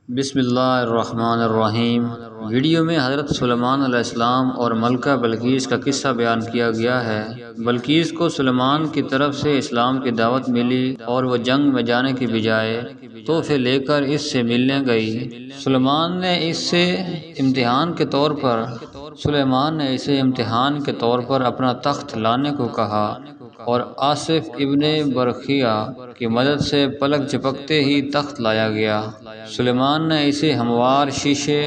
بسم اللہ الرحمن الرحیم۔ ویڈیو میں حضرت سلیمان علیہ السلام اور ملکہ بلقیس کا قصہ بیان کیا گیا ہے۔ بلقیس کو سلیمان کی طرف سے اسلام کی دعوت ملی اور وہ جنگ میں جانے کی بجائے تحفے لے کر اس سے ملنے گئی۔ سلیمان نے اسے امتحان کے طور پر اپنا تخت لانے کو کہا اور آصف ابن برخیہ کی مدد سے پلک جھپکتے ہی تخت لایا گیا۔ سلیمان نے اسے ہموار شیشے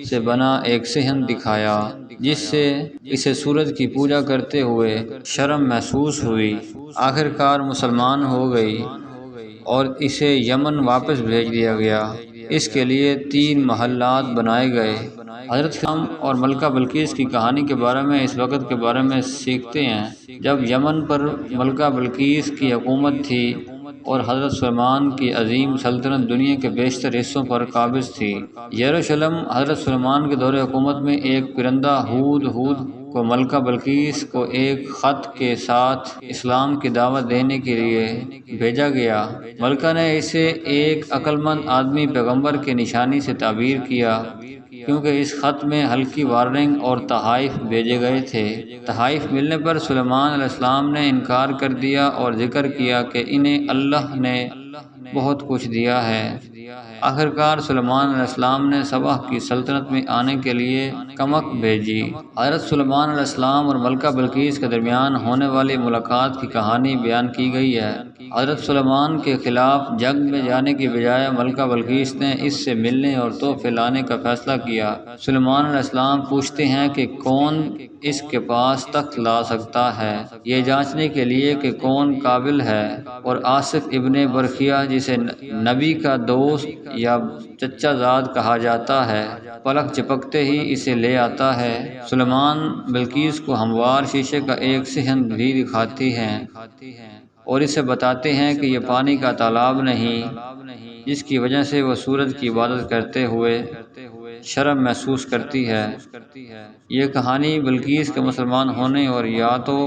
سے بنا ایک صحن دکھایا جس سے اسے سورج کی پوجا کرتے ہوئے شرم محسوس ہوئی۔ آخرکار مسلمان ہو گئی اور اسے یمن واپس بھیج دیا گیا۔ اس کے لیے 3 محلات بنائے گئے۔ حضرت سلیمان اور ملکہ بلقیس کی کہانی کے بارے میں اس وقت کے بارے میں سیکھتے ہیں جب یمن پر ملکہ بلقیس کی حکومت تھی اور حضرت سلیمان کی عظیم سلطنت دنیا کے بیشتر حصوں پر قابض تھی۔ یروشلم حضرت سلیمان کے دور حکومت میں ایک پرندہ ہود کو ملکہ بلقیس کو ایک خط کے ساتھ اسلام کی دعوت دینے کے لیے بھیجا گیا۔ ملکہ نے اسے ایک عقلمند آدمی پیغمبر کی نشانی سے تعبیر کیا کیونکہ اس خط میں ہلکی وارننگ اور تحائف بھیجے گئے تھے۔ تحائف ملنے پر سلیمان علیہ السلام نے انکار کر دیا اور ذکر کیا کہ انہیں اللہ نے بہت کچھ دیا ہے۔ آخرکار سلیمان علیہ السلام نے سبا کی سلطنت میں آنے کے لیے کمک بھیجی۔ حضرت سلیمان علیہ السلام اور ملکہ بلقیس کے درمیان ہونے والی ملاقات کی کہانی بیان کی گئی ہے۔ حضرت سلیمان کے خلاف جنگ میں جانے کی بجائے ملکہ بلقیس نے اس سے ملنے اور تحفے لانے کا فیصلہ کیا۔ سلیمان علیہ السلام پوچھتے ہیں کہ کون اس کے پاس تخت لا سکتا ہے، یہ جانچنے کے لیے کہ کون قابل ہے، اور آصف ابن برخیہ جسے نبی کا دوست یا چچا زاد کہا جاتا ہے پلک جھپکتے ہی اسے لے آتا ہے۔ سلیمان بلقیس کو ہموار شیشے کا ایک صحن بھی دکھاتی ہیں اور اسے بتاتے ہیں کہ یہ پانی کا تالاب نہیں جس کی وجہ سے وہ سورج کی عبادت کرتے ہوئے شرم محسوس کرتی ہے۔ یہ کہانی بلقیس کے مسلمان ہونے اور یا تو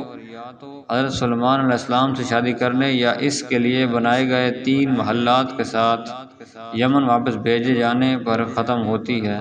حضرت سلیمان علیہ السلام سے شادی کرنے یا اس کے لیے بنائے گئے 3 محلات کے ساتھ یمن واپس بھیجے جانے پر ختم ہوتی ہے۔